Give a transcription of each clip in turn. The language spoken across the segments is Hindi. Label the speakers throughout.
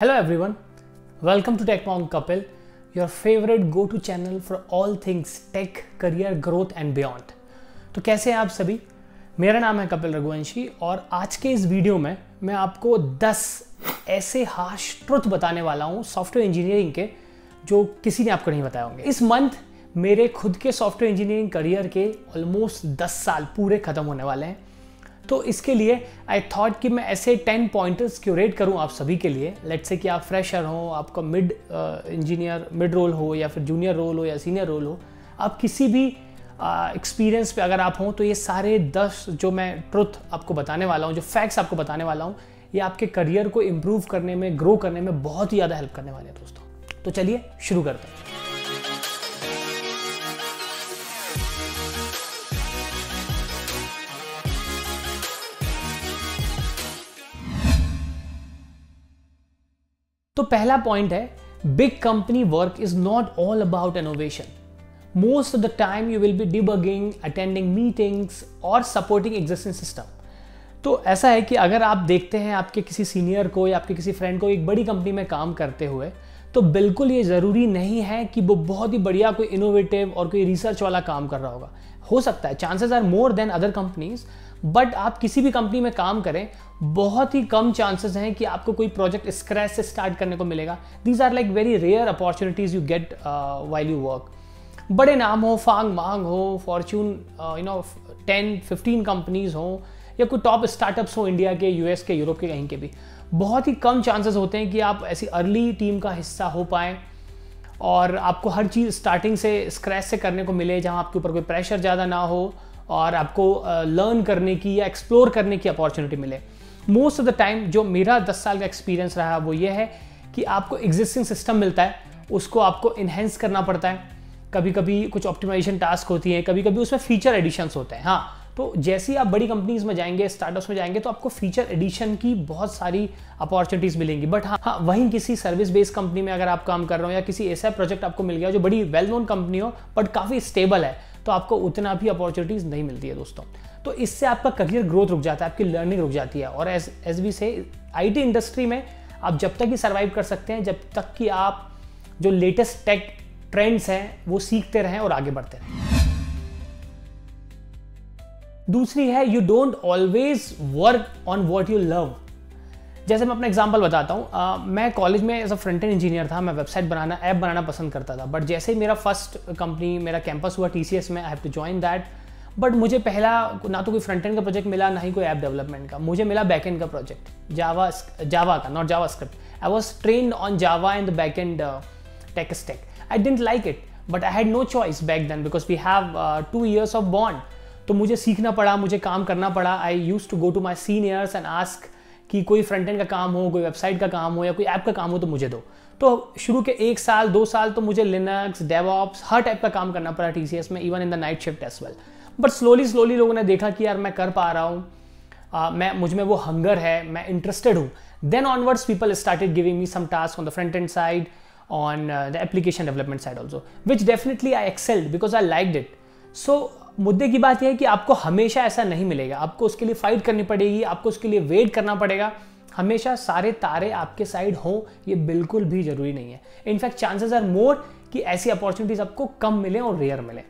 Speaker 1: Hello everyone, welcome to TechMonk Kapil, your favorite go-to channel for all things tech, career growth and beyond। तो कैसे हैं आप सभी? मेरा नाम है कपिल रघुवंशी और आज के इस वीडियो में मैं आपको 10 ऐसे हार्श ट्रुथ बताने वाला हूँ सॉफ्टवेयर इंजीनियरिंग के जो किसी ने आपको नहीं बताया होंगे। इस मंथ मेरे खुद के सॉफ्टवेयर इंजीनियरिंग करियर के ऑलमोस्ट 10 साल पूरे खत्म होने वाले हैं। तो इसके लिए आई थॉट कि मैं ऐसे 10 पॉइंटर्स क्यूरेट करूं आप सभी के लिए। लेट्स से कि आप फ्रेशर हो, आपका मिड इंजीनियर मिड रोल हो या फिर जूनियर रोल हो या सीनियर रोल हो, आप किसी भी एक्सपीरियंस पे अगर आप हो तो ये सारे 10 जो मैं ट्रुथ आपको बताने वाला हूँ, जो फैक्ट्स आपको बताने वाला हूँ, ये आपके करियर को इम्प्रूव करने में, ग्रो करने में बहुत ही ज़्यादा हेल्प करने वाले हैं दोस्तों। तो चलिए शुरू करते हैं। तो पहला पॉइंट है, big company work is not all about innovation. Most of the time you will be debugging, attending meetings और सपोर्टिंग एग्जिस्टिंग सिस्टम। तो ऐसा है कि अगर आप देखते हैं आपके किसी सीनियर को या आपके किसी फ्रेंड को एक बड़ी कंपनी में काम करते हुए, तो बिल्कुल ये ज़रूरी नहीं है कि वो बहुत ही बढ़िया कोई इनोवेटिव और कोई रिसर्च वाला काम कर रहा होगा। हो सकता है, chances are more than other companies, but आप किसी भी कंपनी में काम करें, बहुत ही कम चांसेस हैं कि आपको कोई प्रोजेक्ट स्क्रैच से स्टार्ट करने को मिलेगा। These are like very rare opportunities you get while you work. बड़े नाम हो, फांग मांग हो, फॉर्च्यून 10-15 कंपनीज हो या कोई टॉप स्टार्टअप्स हो इंडिया के, यूएस के, यूरोप के, कहीं के भी, बहुत ही कम चांसेस होते हैं कि आप ऐसी अर्ली टीम का हिस्सा हो पाएँ और आपको हर चीज़ स्टार्टिंग से स्क्रैच से करने को मिले, जहाँ आपके ऊपर कोई प्रेशर ज़्यादा ना हो और आपको लर्न करने की या एक्सप्लोर करने की अपॉर्चुनिटी मिले। मोस्ट ऑफ द टाइम जो मेरा 10 साल का एक्सपीरियंस रहा वो ये है कि आपको एग्जिस्टिंग सिस्टम मिलता है, उसको आपको इन्हेंस करना पड़ता है। कभी कभी कुछ ऑप्टिमाइजेशन टास्क होती है, कभी कभी उसमें फीचर एडिशंस होते हैं। हाँ, तो जैसे ही आप बड़ी कंपनीज में जाएंगे, स्टार्टअप्स में जाएंगे, तो आपको फीचर एडिशन की बहुत सारी अपॉर्चुनिटीज मिलेंगी। बट हाँ, वहीं किसी सर्विस बेस्ड कंपनी में अगर आप काम कर रहे हो या किसी ऐसा प्रोजेक्ट आपको मिल गया जो बड़ी वेल नोन कंपनी हो बट काफ़ी स्टेबल है, तो आपको उतना भी अपॉर्चुनिटीज नहीं मिलती है दोस्तों। तो इससे आपका करियर ग्रोथ रुक जाता है, आपकी लर्निंग रुक जाती है। और एज वी से आईटी इंडस्ट्री में आप जब तक ही सर्वाइव कर सकते हैं जब तक कि आप जो लेटेस्ट टेक ट्रेंड्स हैं वो सीखते रहें और आगे बढ़ते रहें। दूसरी है, you don't always work on what you love. जैसे मैं अपना एग्जांपल बताता हूँ, मैं कॉलेज में as a front end engineer था। मैं वेबसाइट बनाना, ऐप बनाना पसंद करता था। बट जैसे ही मेरा फर्स्ट कंपनी, मेरा कैंपस हुआ TCS में, I have to join that. But मुझे पहला ना तो कोई फ्रंट एंड का प्रोजेक्ट मिला, ना ही कोई ऐप डेवलपमेंट का। मुझे मिला बैक एंड का प्रोजेक्ट, जावा का, not JavaScript. I was trained on Java and the back end tech stack. I didn't like it, but I had no choice back then because we have 2 years of bond. तो मुझे सीखना पड़ा, मुझे काम करना पड़ा। I used to go to my seniors and ask कि कोई फ्रंट एंड का काम हो, कोई वेबसाइट का काम हो या कोई ऐप का काम हो तो मुझे दो। तो शुरू के 1 साल 2 साल तो मुझे लिनक्स, डेवऑप्स, हर टाइप का काम करना पड़ा TCS में, even in the night shift as well. But slowly लोगों ने देखा कि यार मैं कर पा रहा हूँ, मुझ में वो हंगर है, मैं इंटरेस्टेड हूँ। Then onwards people started giving me some task on the front end side, on the application development side also, which definitely I excelled because I liked it. सो मुद्दे की बात यह है कि आपको हमेशा ऐसा नहीं मिलेगा, आपको उसके लिए फाइट करनी पड़ेगी, आपको उसके लिए वेट करना पड़ेगा। हमेशा सारे तारे आपके साइड हों ये बिल्कुल भी जरूरी नहीं है। इनफैक्ट चांसेस आर मोर कि ऐसी अपॉर्चुनिटीज आपको कम मिले और रेयर मिले।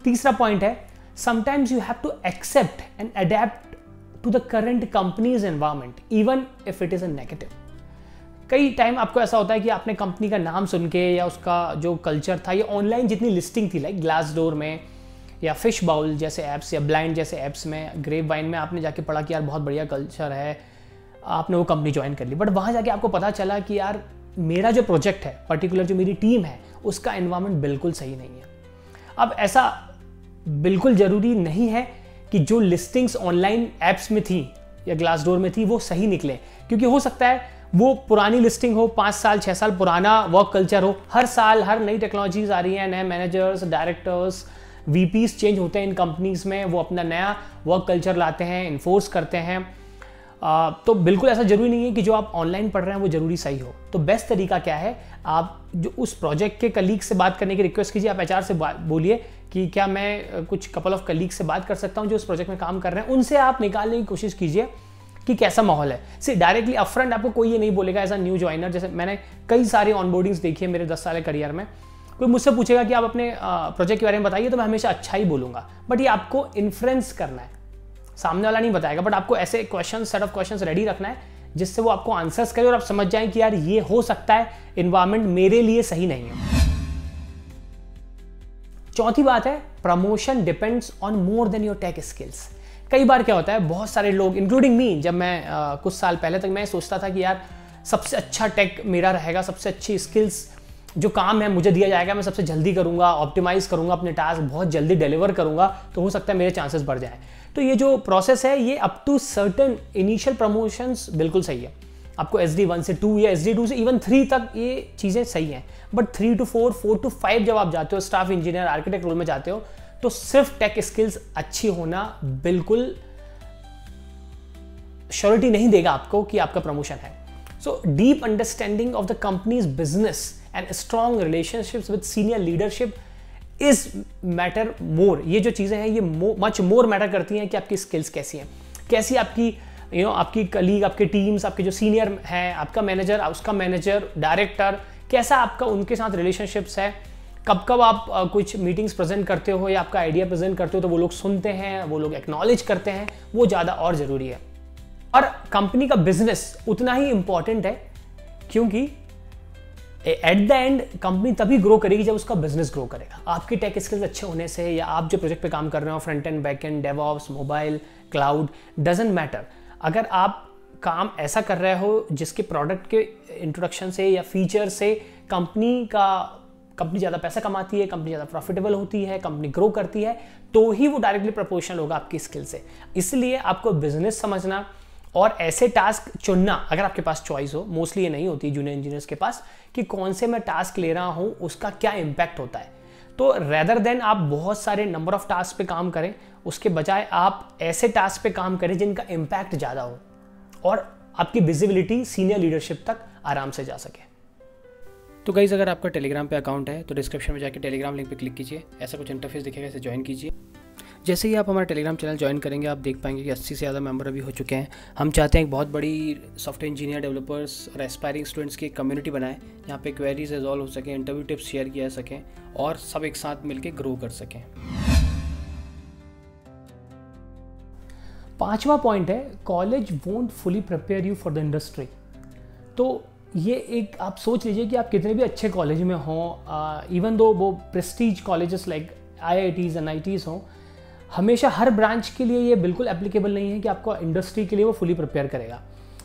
Speaker 1: तीसरा पॉइंट है, sometimes you have to accept and adapt to the current companies environment even if it is a negative. कई टाइम आपको ऐसा होता है कि आपने कंपनी का नाम सुन के या उसका जो कल्चर था या ऑनलाइन जितनी लिस्टिंग थी, लाइक ग्लासडोर में या फिश बाउल जैसे ऐप्स या ब्लाइंड जैसे ऐप्स में, ग्रेपवाइन में आपने जाके पढ़ा कि यार बहुत बढ़िया कल्चर है, आपने वो कंपनी ज्वाइन कर ली। बट वहाँ जाके आपको पता चला कि यार मेरा जो प्रोजेक्ट है, पर्टिकुलर जो मेरी टीम है, उसका एनवायरनमेंट बिल्कुल सही नहीं है। अब ऐसा बिल्कुल ज़रूरी नहीं है कि जो लिस्टिंग्स ऑनलाइन ऐप्स में थी या ग्लासडोर में थी वो सही निकले, क्योंकि हो सकता है वो पुरानी लिस्टिंग हो, 5 साल 6 साल पुराना वर्क कल्चर हो। हर साल हर नई टेक्नोलॉजीज आ रही हैं, नए मैनेजर्स, डायरेक्टर्स, VPs चेंज होते हैं इन कंपनीज में, वो अपना नया वर्क कल्चर लाते हैं, इन्फोर्स करते हैं। तो बिल्कुल ऐसा जरूरी नहीं है कि जो आप ऑनलाइन पढ़ रहे हैं वो जरूरी सही हो। तो बेस्ट तरीका क्या है, आप जो उस प्रोजेक्ट के कलीग से बात करने की रिक्वेस्ट कीजिए। आप HR से बोलिए कि क्या मैं कुछ कपल ऑफ कलीग से बात कर सकता हूं जो उस प्रोजेक्ट में काम कर रहे हैं। उनसे आप निकालने की कोशिश कीजिए कि कैसा माहौल है। सी डायरेक्टली अपफ्रंट आपको कोई ये नहीं बोलेगा एज अ न्यू ज्वाइनर। जैसे मैंने कई सारे ऑनबोर्डिंग्स देखी है मेरे 10 साल करियर में, कोई मुझसे पूछेगा कि आप अपने प्रोजेक्ट के बारे में बताइए, तो मैं हमेशा अच्छा ही बोलूँगा, बट ये आपको इन्फ्लुएंस करना है, सामने वाला नहीं बताएगा, बट आपको ऐसे question, set of questions ready रखना है जिससे वो आपको आंसर्स करे और आप समझ जाएं कि यार ये हो सकता है इन्वायरमेंट मेरे लिए सही नहीं है। चौथी बात है, promotion depends on more than your tech skills. कई बार क्या होता है, बहुत सारे लोग इंक्लूडिंग मी, जब मैं कुछ साल पहले तक मैं सोचता था कि यार सबसे अच्छा टेक मेरा रहेगा, सबसे अच्छी स्किल्स जो काम है मुझे दिया जाएगा, मैं सबसे जल्दी करूंगा, ऑप्टिमाइज करूंगा अपने टास्क, बहुत जल्दी डिलीवर करूंगा, तो हो सकता है मेरे चांसेस बढ़ जाएं। तो ये जो प्रोसेस है ये up to certain initial promotions बिल्कुल सही है, आपको SD1 से 2 या SD2 से इवन 3 तक ये चीज़ें सही हैं, बट 3 to 4, 4 to 5 जब आप जाते हो स्टाफ इंजीनियर आर्किटेक्ट रोल में जाते हो, तो सिर्फ टेक स्किल्स अच्छी होना बिल्कुल श्योरिटी नहीं देगा आपको कि आपका प्रमोशन है। So deep understanding of the companies business and strong relationships with senior leadership is matter more. ये जो चीज़ें हैं ये मच मोर मैटर करती हैं कि आपकी स्किल्स कैसी हैं, कैसी आपकी आपकी कलीग, आपके टीम्स, आपके जो सीनियर हैं, आपका मैनेजर, उसका मैनेजर, डायरेक्टर, कैसा आपका उनके साथ रिलेशनशिप्स है, कब कब आप कुछ मीटिंग्स प्रेजेंट करते हो या आपका आइडिया प्रेजेंट करते हो तो वो लोग सुनते हैं, वो लोग एक्नॉलेज करते हैं, वो ज़्यादा और ज़रूरी है। और कंपनी का बिजनेस उतना ही इंपॉर्टेंट है, क्योंकि एट द एंड कंपनी तभी ग्रो करेगी जब उसका बिजनेस ग्रो करेगा। आपके टेक स्किल्स अच्छे होने से या आप जो प्रोजेक्ट पे काम कर रहे हो, front end, back and, DevOps, mobile, cloud, doesn't matter. अगर आप काम ऐसा कर रहे हो जिसके प्रोडक्ट के इंट्रोडक्शन से या फीचर से कंपनी ज़्यादा पैसा कमाती है, कंपनी ज़्यादा प्रॉफिटेबल होती है, कंपनी ग्रो करती है, तो ही वो डायरेक्टली प्रोपोर्शनल होगा आपकी स्किल से। इसलिए आपको बिजनेस समझना और ऐसे टास्क चुनना, अगर आपके पास चॉइस हो, मोस्टली ये नहीं होती जूनियर इंजीनियर्स के पास, कि कौन से मैं टास्क ले रहा हूँ उसका क्या इम्पैक्ट होता है। तो रेदर देन आप बहुत सारे नंबर ऑफ टास्क पे काम करें, उसके बजाय आप ऐसे टास्क पे काम करें जिनका इम्पैक्ट ज़्यादा हो और आपकी विजिबिलिटी सीनियर लीडरशिप तक आराम से जा सके।
Speaker 2: तो गाइस, अगर आपका टेलीग्राम पे अकाउंट है तो डिस्क्रिप्शन में जाके टेलीग्राम लिंक पे क्लिक कीजिए, ऐसा कुछ इंटरफेस दिखेगा, इसे ज्वाइन कीजिए। जैसे ही आप हमारा टेलीग्राम चैनल ज्वाइन करेंगे आप देख पाएंगे कि 80 से ज़्यादा मेंबर अभी हो चुके हैं। हम चाहते हैं एक बहुत बड़ी सॉफ्टवेयर इंजीनियर, डेवलपर्स और एस्पायरिंग स्टूडेंट्स की एक कम्युनिटी बनाएं, जहाँ पे क्वेरीज रिजॉल्व हो सकें, इंटरव्यू टिप्स शेयर किया जा सकें और सब एक साथ मिलकर ग्रो कर सकें।
Speaker 1: 5वां पॉइंट है, college won't fully prepare you for the industry. तो ये एक आप सोच लीजिए कि आप कितने भी अच्छे कॉलेज में हों, इवन दो वो Prestige colleges like IITs NITs हों, हमेशा हर ब्रांच के लिए ये बिल्कुल एप्लीकेबल नहीं है कि आपको इंडस्ट्री के लिए वो फुली प्रिपेयर करेगा।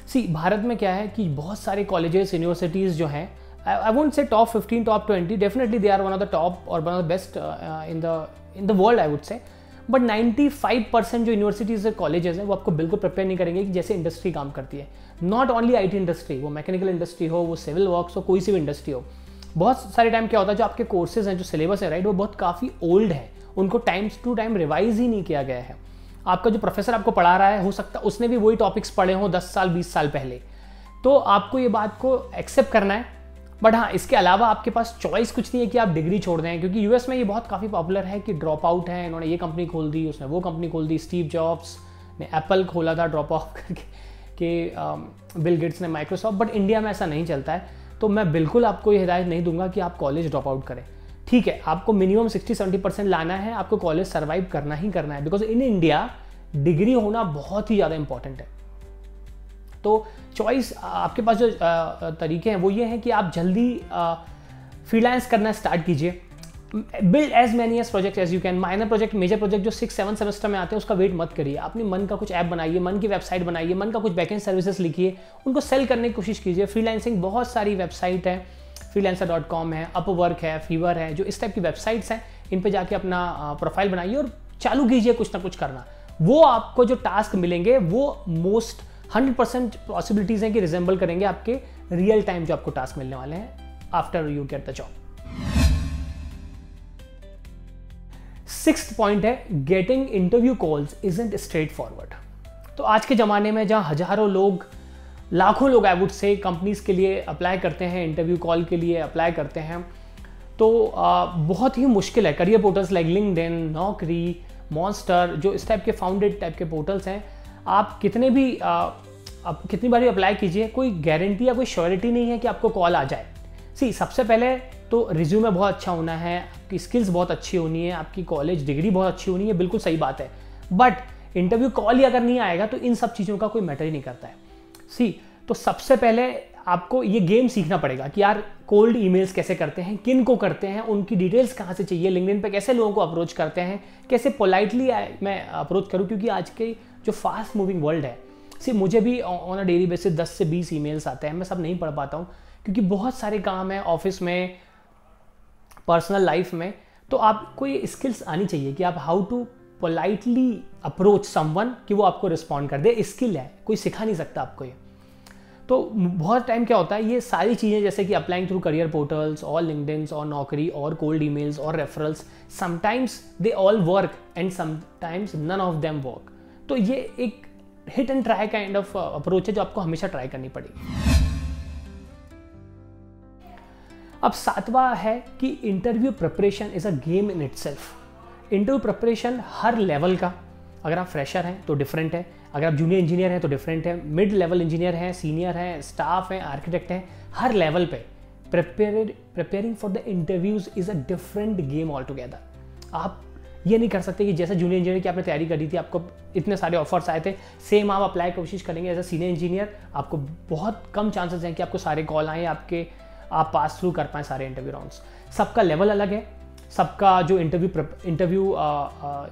Speaker 1: सी भारत में क्या है कि बहुत सारे कॉलेजेस, यूनिवर्सिटीज़ जो हैं, I won't say top 15, top 20, definitely they are one of the top और one of the best in the world I would say, but 95% जो यूनिवर्सिटीज़ और कॉलेजेस हैं वो आपको बिल्कुल प्रिपेयर नहीं करेंगे कि जैसे इंडस्ट्री काम करती है। नॉट ओनली IT इंडस्ट्री, वो मैकेनिकल इंडस्ट्री हो, वो सिविल वर्क्स हो, कोई सी भी इंडस्ट्री हो। बहुत सारे टाइम क्या होता है, जो आपके कोर्सेज हैं, जो सिलेबस है राइट, वो बहुत काफ़ी ओल्ड है, उनको टाइम टू टाइम रिवाइज ही नहीं किया गया है। आपका जो प्रोफेसर आपको पढ़ा रहा है, हो सकता है उसने भी वही टॉपिक्स पढ़े हों 10 साल 20 साल पहले, तो आपको ये बात को एक्सेप्ट करना है। बट हाँ, इसके अलावा आपके पास चॉइस कुछ नहीं है कि आप डिग्री छोड़ दें, क्योंकि US में ये बहुत काफ़ी पॉपुलर है कि ड्रॉप आउट है, इन्होंने ये कंपनी खोल दी, उसने वो कंपनी खोल दी, स्टीव जॉब्स ने एप्पल खोला था ड्रॉप आउट करके, कि बिल गेट्स ने माइक्रोसॉफ्ट, बट इंडिया में ऐसा नहीं चलता है। तो मैं बिल्कुल आपको ये हिदायत नहीं दूंगा कि आप कॉलेज ड्रॉप आउट करें। ठीक है, आपको मिनिमम 60-70% लाना है, आपको कॉलेज सर्वाइव करना ही करना है, बिकॉज इन इंडिया डिग्री होना बहुत ही ज़्यादा इंपॉर्टेंट है। तो चॉइस आपके पास जो तरीके हैं वो ये हैं कि आप जल्दी फ्रीलांस करना स्टार्ट कीजिए, build as many as project as you can. Minor project, major project जो 6-7 सेमेस्टर में आते हैं उसका वेट मत करिए, अपनी मन का कुछ ऐप बनाइए, मन की वेबसाइट बनाइए, मन का कुछ बैकएंड सर्विसेज लिखिए, उनको सेल करने की कोशिश कीजिए। फ्रीलांसिंग बहुत सारी वेबसाइट है, freelancer.com है, अपवर्क है, फीवर है, जो इस टाइप की वेबसाइट्स हैं, इन पे जाके अपना प्रोफाइल बनाइए और चालू कीजिए कुछ ना कुछ करना। वो आपको जो टास्क मिलेंगे वो मोस्ट 100% पॉसिबिलिटीज हैं कि रिजेंबल करेंगे आपके रियल टाइम जो आपको टास्क मिलने वाले हैं after you get the job. 6th point है, getting interview calls isn't straight forward. तो आज के ज़माने में जहाँ हजारों लोग, लाखों लोग आई वुड से कंपनीज के लिए अप्लाई करते हैं, इंटरव्यू कॉल के लिए अप्लाई करते हैं, तो बहुत ही मुश्किल है। करियर पोर्टल्स लाइक लिंक्डइन, नौकरी, मॉन्स्टर, जो इस टाइप के फाउंडेड टाइप के पोर्टल्स हैं, आप कितने भी आप कितनी बार भी अप्लाई कीजिए, कोई गारंटी या कोई श्योरिटी नहीं है कि आपको कॉल आ जाए। सबसे पहले तो रिज्यूमे बहुत अच्छा होना है, आपकी स्किल्स बहुत अच्छी होनी है, आपकी कॉलेज डिग्री बहुत अच्छी होनी है, बिल्कुल सही बात है। बट इंटरव्यू कॉल ही अगर नहीं आएगा तो इन सब चीज़ों का कोई मैटर ही नहीं करता है। तो सबसे पहले आपको ये गेम सीखना पड़ेगा कि यार कोल्ड ईमेल्स कैसे करते हैं, किन को करते हैं, उनकी डिटेल्स कहाँ से चाहिए, लिंक्डइन पे कैसे लोगों को अप्रोच करते हैं, कैसे पोलाइटली मैं अप्रोच करूँ, क्योंकि आज के जो फास्ट मूविंग वर्ल्ड है, मुझे भी ऑन अ डेली बेसिस 10 से 20 ईमेल्स आते हैं, मैं सब नहीं पढ़ पाता हूँ क्योंकि बहुत सारे काम है ऑफिस में, पर्सनल लाइफ में। तो आपको ये स्किल्स आनी चाहिए कि आप how to politely approach someone कि वो आपको रिस्पॉन्ड कर दे। स्किल है, कोई सिखा नहीं सकता आपको ये। तो बहुत टाइम क्या होता है, ये सारी चीज़ें जैसे कि अप्लाइंग थ्रू करियर पोर्टल्स और लिंक्डइन और नौकरी और कोल्ड ईमेल्स और referrals, sometimes they all work and sometimes none of them work. तो ये एक hit and try kind of approach है जो आपको हमेशा ट्राई करनी पड़ेगी। अब 7वां है कि interview preparation is a game in itself. Interview preparation her level का, अगर आप फ्रेशर हैं तो डिफरेंट है, अगर आप जूनियर इंजीनियर हैं तो डिफरेंट है, मिड लेवल इंजीनियर हैं, सीनियर हैं, स्टाफ हैं, आर्किटेक्ट हैं, हर लेवल पे preparing for the interviews is a different game all together. आप ये नहीं कर सकते कि जैसे जूनियर इंजीनियर की आपने तैयारी करी थी, आपको इतने सारे ऑफर्स आए थे, सेम आप अप्लाई कोशिश करेंगे एज अ सीनियर इंजीनियर, आपको बहुत कम चांसेस हैं कि आपको सारे कॉल आए, आप पास थ्रू कर पाएँ सारे इंटरव्यू राउंड्स। सबका लेवल अलग है, सबका जो इंटरव्यू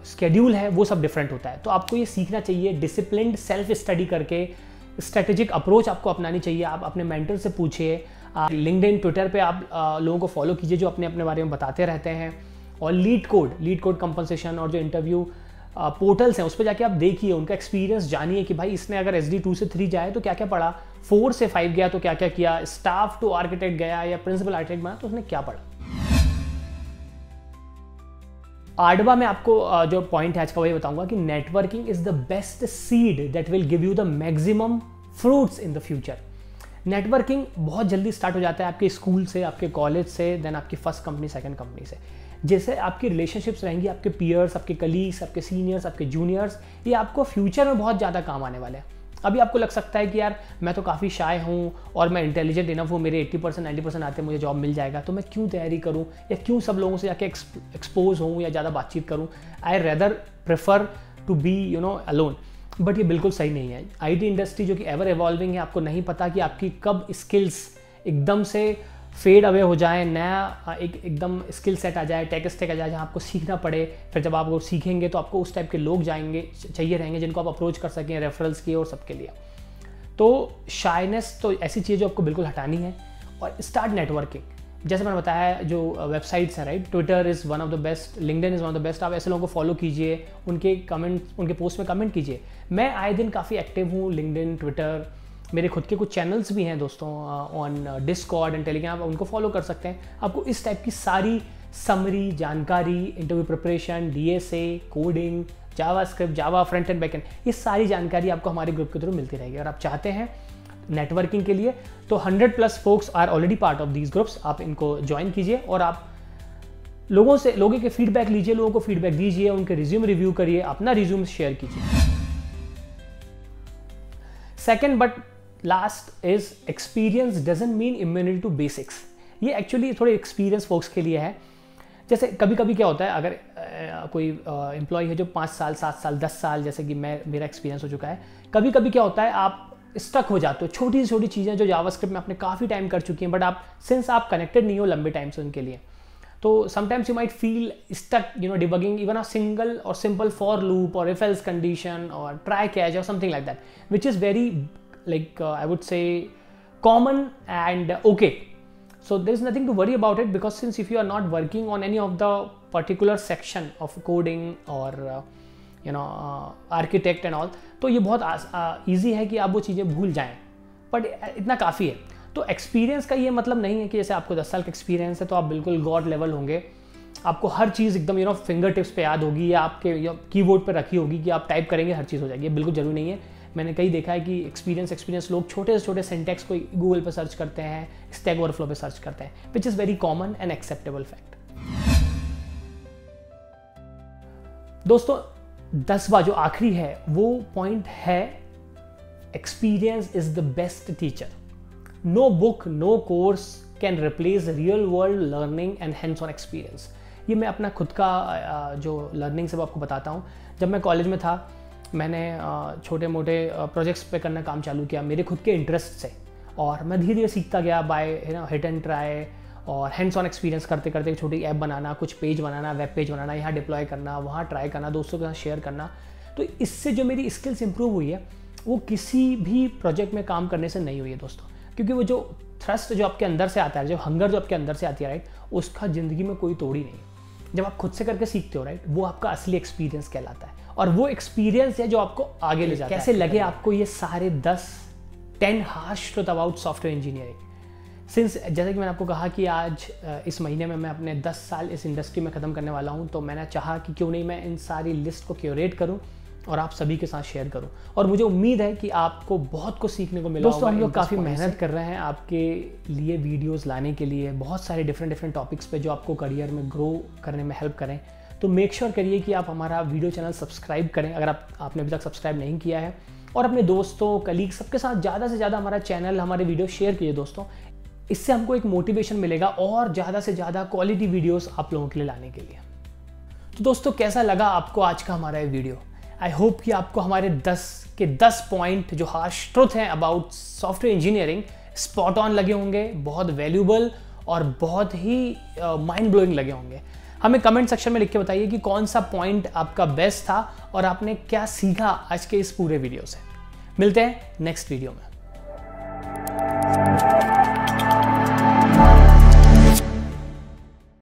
Speaker 1: स्केड्यूल है वो सब डिफरेंट होता है। तो आपको ये सीखना चाहिए, डिसिप्लिन्ड सेल्फ स्टडी करके स्ट्रेटेजिक अप्रोच आपको अपनानी चाहिए। आप अपने मेंटर से पूछिए, लिंक्डइन ट्विटर पे आप लोगों को फॉलो कीजिए जो अपने बारे में बताते रहते हैं, और लीड कोड कंपनसेशन और जो इंटरव्यू पोर्टल्स हैं उस पर जाके आप देखिए, उनका एक्सपीरियंस जानिए कि भाई इसने अगर SD 2 से 3 जाए तो क्या क्या पढ़ा, 4 से 5 गया तो क्या क्या किया, स्टाफ टू आर्किटेक्ट गया या प्रिंसिपल आर्किटेक्ट बना तो उसने क्या पढ़ा। 8वां में आपको जो पॉइंट है आज का वही बताऊंगा कि networking is the best seed that will give you the maximum fruits in the future. Networking बहुत जल्दी स्टार्ट हो जाता है आपके स्कूल से, आपके कॉलेज से, देन आपकी फर्स्ट कंपनी, सेकंड कंपनी से। जैसे आपकी रिलेशनशिप्स रहेंगी आपके पीयर्स, आपके कलीग्स, आपके सीनियर्स, आपके जूनियर्स, ये आपको फ्यूचर में बहुत ज़्यादा काम आने वाले हैं। अभी आपको लग सकता है कि यार मैं तो काफ़ी शाय हूँ और मैं इंटेलिजेंट इनफ हूँ, मेरे 80% 90% आते हैं, मुझे जॉब मिल जाएगा, तो मैं क्यों तैयारी करूँ या क्यों सब लोगों से जाके एक्सपोज हूँ या ज़्यादा बातचीत करूँ। I rather prefer to be alone. But ये बिल्कुल सही नहीं है। IT इंडस्ट्री जो कि एवर एवॉल्विंग है, आपको नहीं पता कि आपकी कब स्किल्स एकदम से फेड अवे हो जाए, नया एकदम स्किल सेट आ जाए, टेक स्टैक आ जाए जहाँ आपको सीखना पड़े। फिर जब आप वो सीखेंगे तो आपको उस टाइप के लोग चाहिए रहेंगे जिनको आप अप्रोच कर सकें रेफरल्स की और सबके लिए। तो शाइनेस तो ऐसी चीज़ जो आपको बिल्कुल हटानी है और स्टार्ट नेटवर्किंग। जैसे मैंने बताया जो वेबसाइट्स हैं, right, Twitter is one of the best, LinkedIn is one of the best. आप ऐसे लोगों को फॉलो कीजिए, उनके पोस्ट में कमेंट कीजिए। मैं आए दिन काफ़ी एक्टिव हूँ लिंक्डइन, ट्विटर, मेरे खुद के कुछ चैनल्स भी हैं दोस्तों ऑन डिस्कॉर्ड एंड टेलीग्राम, आप उनको फॉलो कर सकते हैं। आपको इस टाइप की सारी समरी जानकारी, interview preparation, DSA, coding, JavaScript, Java front end backend, ये सारी जानकारी आपको हमारे ग्रुप के थ्रू मिलती रहेगी। अगर आप चाहते हैं नेटवर्किंग के लिए तो 100+ folks are already part of these groups, आप इनको ज्वाइन कीजिए और आप लोगों के फीडबैक लीजिए, लोगों को फीडबैक दीजिए, उनके रिज्यूम रिव्यू करिए, अपना रिज्यूम शेयर कीजिए। Second but last is experience doesn't mean immunity to basics. ये एक्चुअली थोड़े एक्सपीरियंस फोक्स के लिए है। जैसे कभी कभी क्या होता है, अगर कोई एम्प्लॉय है जो 5 साल 7 साल 10 साल, जैसे कि मेरा एक्सपीरियंस हो चुका है, कभी कभी क्या होता है आप स्टक हो जाते हो, छोटी छोटी चीज़ें जो जावास्क्रिप्ट में आपने काफ़ी टाइम कर चुकी हैं, बट आप सिंस आप कनेक्टेड नहीं हो लंबे टाइम से उनके लिए, तो sometimes you might feel stuck debugging even a single और सिंपल फॉर लूप और इफ एल्स कंडीशन और ट्राई कैच और something like that, which is very I would say common and okay. So there is nothing to worry about it, because since if you are not working on any of the particular section of coding or architect and all, तो ये बहुत easy है कि आप वो चीज़ें भूल जाएं, बट इतना काफ़ी है। तो एक्सपीरियंस का ये मतलब नहीं है कि जैसे आपको 10 साल का एक्सपीरियंस है तो आप बिल्कुल गॉड लेवल होंगे, आपको हर चीज़ एकदम फिंगर टिप्स पे याद होगी या आपके कीबोर्ड पे रखी होगी कि आप टाइप करेंगे हर चीज़ हो जाएगी। बिल्कुल जरूरी नहीं है। मैंने कई देखा है कि एक्सपीरियंस लोग छोटे से छोटे सिंटैक्स को गूगल पे सर्च करते हैं, स्टैक ओवरफ्लो पे सर्च करते हैं, विच is very common and acceptable fact. दोस्तों 10वां जो आखिरी है वो पॉइंट है experience is the best teacher. No book, no course can replace real world learning and hands-on experience. ये मैं अपना खुद का जो लर्निंग से आपको बताता हूँ। जब मैं कॉलेज में था, मैंने छोटे मोटे प्रोजेक्ट्स पे करना काम चालू किया मेरे खुद के इंटरेस्ट से, और मैं धीरे धीरे सीखता गया बाय हिट एंड ट्राई और हैंड्स ऑन एक्सपीरियंस करते करते। छोटी ऐप बनाना, कुछ पेज बनाना, वेब पेज बनाना, यहाँ डिप्लॉय करना, वहाँ ट्राई करना, दोस्तों के साथ शेयर करना। तो इससे जो मेरी स्किल्स इंप्रूव हुई है वो किसी भी प्रोजेक्ट में काम करने से नहीं हुई है दोस्तों, क्योंकि वो जो थ्रस्ट जो आपके अंदर से आता है, जो हंगर जो आपके अंदर से आती है राइट, उसका ज़िंदगी में कोई तोड़ ही नहीं है। जब आप खुद से करके सीखते हो राइट, वो आपका असली एक्सपीरियंस कहलाता है, और वो एक्सपीरियंस है जो आपको आगे ले जाता है। कैसे लगे आपको ये सारे 10 harsh truth about software engineering? Since जैसे कि मैंने आपको कहा कि आज इस महीने में मैं अपने 10 साल इस इंडस्ट्री में ख़त्म करने वाला हूँ, तो मैंने चाहा कि क्यों नहीं मैं इन सारी लिस्ट को क्यूरेट करूँ और आप सभी के साथ शेयर करूं। और मुझे उम्मीद है कि आपको बहुत कुछ सीखने को मिला होगा। दोस्तों, हम लोग काफ़ी मेहनत कर रहे हैं आपके लिए वीडियोस लाने के लिए, बहुत सारे डिफरेंट टॉपिक्स पे जो आपको करियर में ग्रो करने में हेल्प करें। तो मेक श्योर करिए कि आप हमारा वीडियो चैनल सब्सक्राइब करें अगर आपने अभी तक सब्सक्राइब नहीं किया है, और अपने दोस्तों, कलीग, सबके साथ ज़्यादा से ज़्यादा हमारा चैनल, हमारे वीडियो शेयर कीजिए दोस्तों। इससे हमको एक मोटिवेशन मिलेगा और ज़्यादा से ज़्यादा क्वालिटी वीडियोज़ आप लोगों के लिए लाने के लिए। तो दोस्तों, कैसा लगा आपको आज का हमारा ये वीडियो? आई होप कि आपको हमारे 10 पॉइंट जो हार्श ट्रुथ हैं about software engineering spot on लगे होंगे, बहुत वैल्यूबल और बहुत ही माइंड ब्लोइंग लगे होंगे। हमें कमेंट सेक्शन में लिख के बताइए कि कौन सा पॉइंट आपका बेस्ट था और आपने क्या सीखा आज के इस पूरे वीडियो से। मिलते हैं नेक्स्ट वीडियो में।